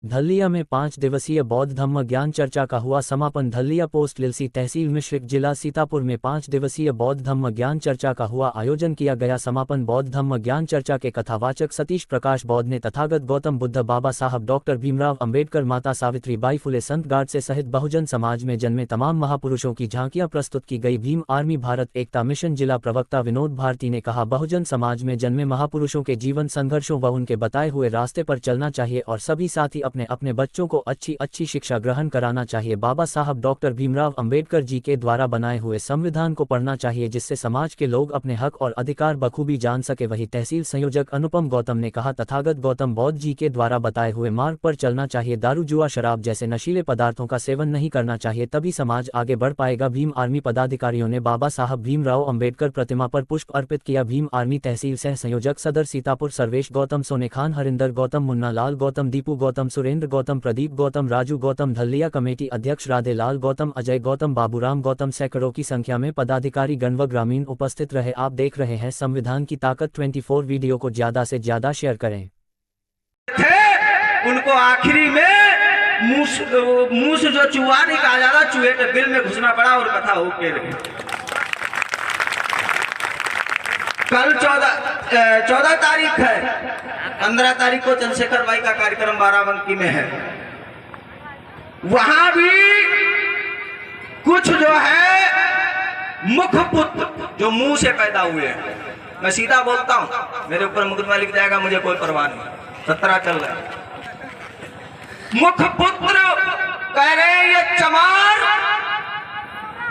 धल्लिया में 5 दिवसीय बौद्ध धम्म ज्ञान चर्चा का हुआ समापन। धल्लिया पोस्ट लिलसी तहसील मिश्रिक जिला सीतापुर में 5 दिवसीय बौद्ध धम्म ज्ञान चर्चा का हुआ आयोजन किया गया। समापन बौद्ध धम्म ज्ञान चर्चा के कथावाचक सतीश प्रकाश बौद्ध ने तथागत गौतम बुद्ध, बाबा साहब डॉक्टर भीमराव अंबेडकर, माता सावित्रीबाई फुले, संत गाडसे सहित बहुजन समाज में जन्मे तमाम महापुरुषों की झांकियां प्रस्तुत की गई। भीम आर्मी भारत एकता मिशन जिला प्रवक्ता विनोद भारती ने कहा, बहुजन समाज में जन्मे महापुरुषों के जीवन संघर्षों व उनके बताए हुए रास्ते पर चलना चाहिए और सभी साथी अपने अपने बच्चों को अच्छी शिक्षा ग्रहण कराना चाहिए। बाबा साहब डॉक्टर भीमराव अंबेडकर जी के द्वारा बनाए हुए संविधान को पढ़ना चाहिए, जिससे समाज के लोग अपने हक और अधिकार बखूबी जान सके। वही तहसील संयोजक अनुपम गौतम ने कहा, तथागत गौतम बौद्ध जी के द्वारा बताए हुए मार्ग पर चलना चाहिए। दारू, जुआ, शराब जैसे नशीले पदार्थों का सेवन नहीं करना चाहिए, तभी समाज आगे बढ़ पाएगा। भीम आर्मी पदाधिकारियों ने बाबा साहब भीमराव अंबेडकर प्रतिमा पर पुष्प अर्पित किया। भीम आर्मी तहसील सह संयोजक सदर सीतापुर सर्वेश गौतम, सोने खान, हरिंदर गौतम, मुन्ना लाल गौतम, दीपू गौतम, सुरेंद्र गौतम, प्रदीप गौतम, राजू गौतम, धल्लिया कमेटी अध्यक्ष राधे लाल गौतम, अजय गौतम, बाबूराम गौतम, सैकड़ों की संख्या में पदाधिकारी गण व ग्रामीण उपस्थित रहे। आप देख रहे हैं संविधान की ताकत 24। वीडियो को ज्यादा से ज्यादा शेयर करें। उनको आखिरी में मुंह से जो चूहा निकाला जा रहा, चूहे के बिल में घुसना पड़ा और कथा होके रही। कल 14 तारीख है, 15 तारीख को चंद्रशेखर भाई का कार्यक्रम बाराबंकी में है। वहां भी कुछ जो है मुख पुत्र जो मुंह से पैदा हुए हैं, मैं सीधा बोलता हूं, मेरे ऊपर मुकदमा लिख जाएगा, मुझे कोई परवाह नहीं, 17 चल रहा है। मुख पुत्र कह रहे हैं ये चमार,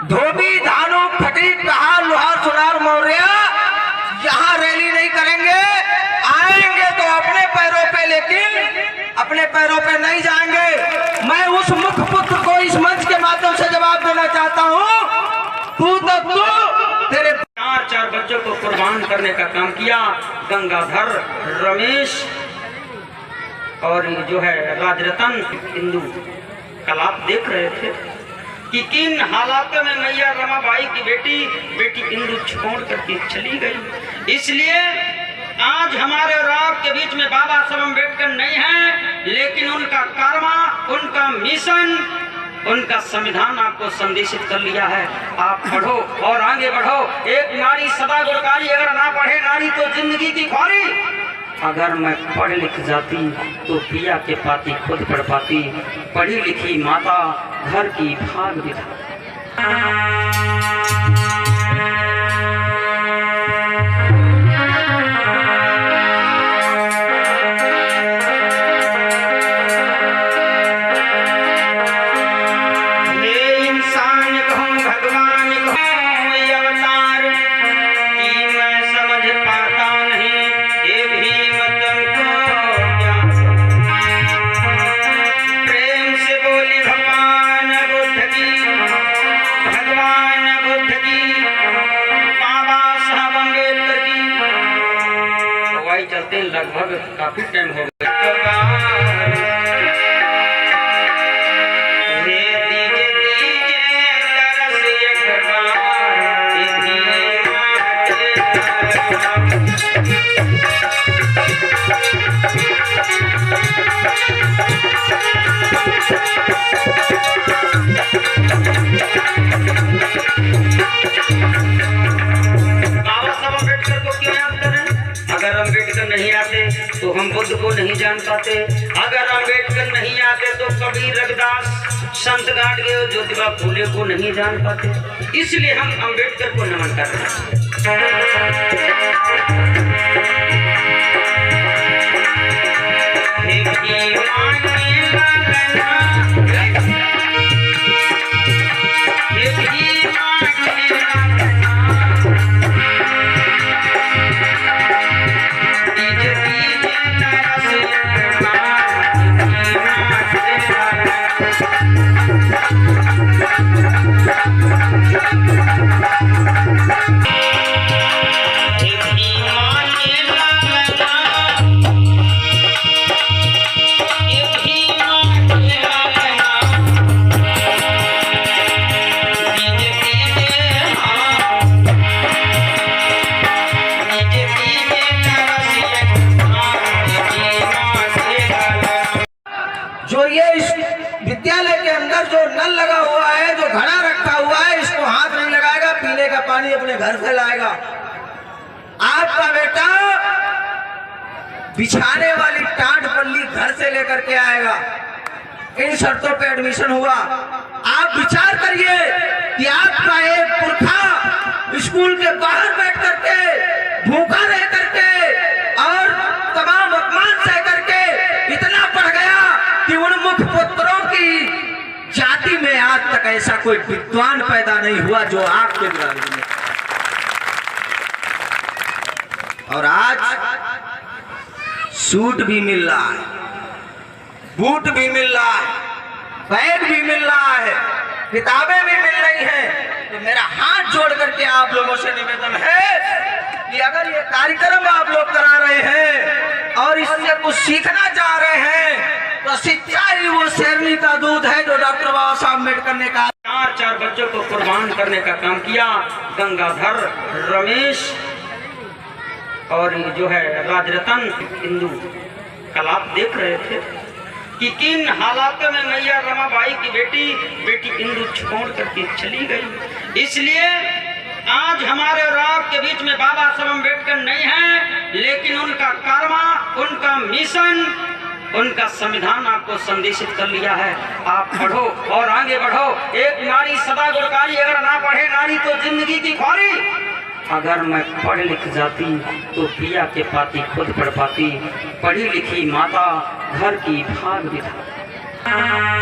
धोबी, धानु, खटीक, कहा, लोहार, सुनार, मौर्य यहां रैली नहीं करेंगे। आएंगे तो अपने पैरों पे, लेकिन अपने पैरों पे नहीं जाएंगे। मैं उस मुख पुत्र को इस मंच के माध्यम से जवाब देना चाहता हूं, तू तेरे 4 बच्चों को कुर्बान करने का काम किया। गंगाधर, रमेश और जो है राजरतन हिंदू। कल आप देख रहे थे कि किन हालातों में मैया रमाबाई की बेटी इंदु छोड़ करके चली गई। इसलिए आज हमारे और आपके बीच में बाबा साहब अम्बेडकर नहीं है, लेकिन उनका कर्मा, उनका मिशन, उनका संविधान आपको संदेशित कर लिया है। आप पढ़ो और आगे बढ़ो। एक नारी सदा गुरकारी, अगर ना पढ़े नारी तो जिंदगी की ख्वारी। अगर मैं पढ़ लिख जाती तो पिया के पाती खुद पढ़ पाती। पढ़ी लिखी माता घर की भाग विधाता। चलते लगभग काफी टाइम हो गया। अगर अम्बेडकर नहीं आते तो हम बुद्ध को नहीं जान पाते। अगर अम्बेडकर नहीं आते तो कबीर, रविदास, संत गाडगे और ज्योतिबा फूले को नहीं जान पाते। इसलिए हम अम्बेडकर को नमन कर रहे हैं। जो ये इस विद्यालय के अंदर जो नल लगा हुआ है, जो घड़ा रखा हुआ है, इसको हाथ नहीं लगाएगा, पीने का पानी अपने घर से लाएगा। आपका बेटा बिछाने वाली टाट पल्ली घर से लेकर के आएगा। इन शर्तों पे एडमिशन हुआ। आप विचार करिए कि आपका एक पुरखा स्कूल के बाहर बैठ करके, भूखा रह करके और तमाम अपमान सह करके इतना पढ़ गया कि उन मुख पुत्रों की जाति में आज तक ऐसा कोई विद्वान पैदा नहीं हुआ जो आपके बिरादरी में। और आज सूट भी मिल रहा है, बूट भी मिल रहा है, बैग भी मिल रहा है, किताबें भी मिल रही हैं। तो मेरा हाथ जोड़ करके आप लोगों से निवेदन है कि अगर ये कार्यक्रम आप लोग करा रहे हैं और इससे कुछ सीखना चाह रहे हैं तो शिक्षा ही वो शेरनी का दूध है जो डॉक्टर बाबा साहब अम्बेडकर ने कहा। 4 बच्चों को कुर्बान करने का काम किया। गंगाधर, रमेश और ये जो है राजरतन हिंदू। कल आप देख रहे थे कि किन हालातों में मैया रमाबाई की बेटी इंदु छोड़ करके चली गई। इसलिए आज हमारे और आपके बीच में बाबा साहब अम्बेडकर नहीं है, लेकिन उनका कर्मा, उनका मिशन, उनका संविधान आपको संदेशित कर लिया है। आप पढ़ो और आगे बढ़ो। एक नारी सदा गुरकारी, अगर ना पढ़े नारी तो जिंदगी की ख्वारी। अगर मैं पढ़ लिख जाती तो पिया के पाती खुद पढ़ पाती। पढ़ी लिखी माता घर की भाग विधाता।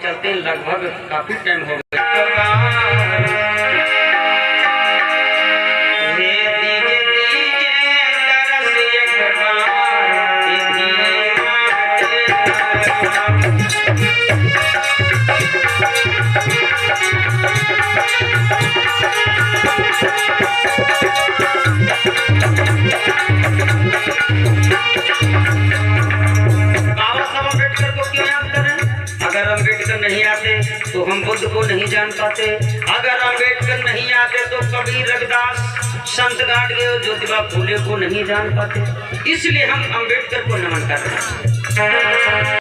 चलते लगभग काफी टाइम हो गया। अम्बेडकर नहीं आते तो हम बुद्ध को नहीं जान पाते। अगर अम्बेडकर नहीं आते तो कबीर, रविदास, संत गाडगे, ज्योतिबा फूले को नहीं जान पाते। इसलिए हम अम्बेडकर को नमन कर रहे हैं।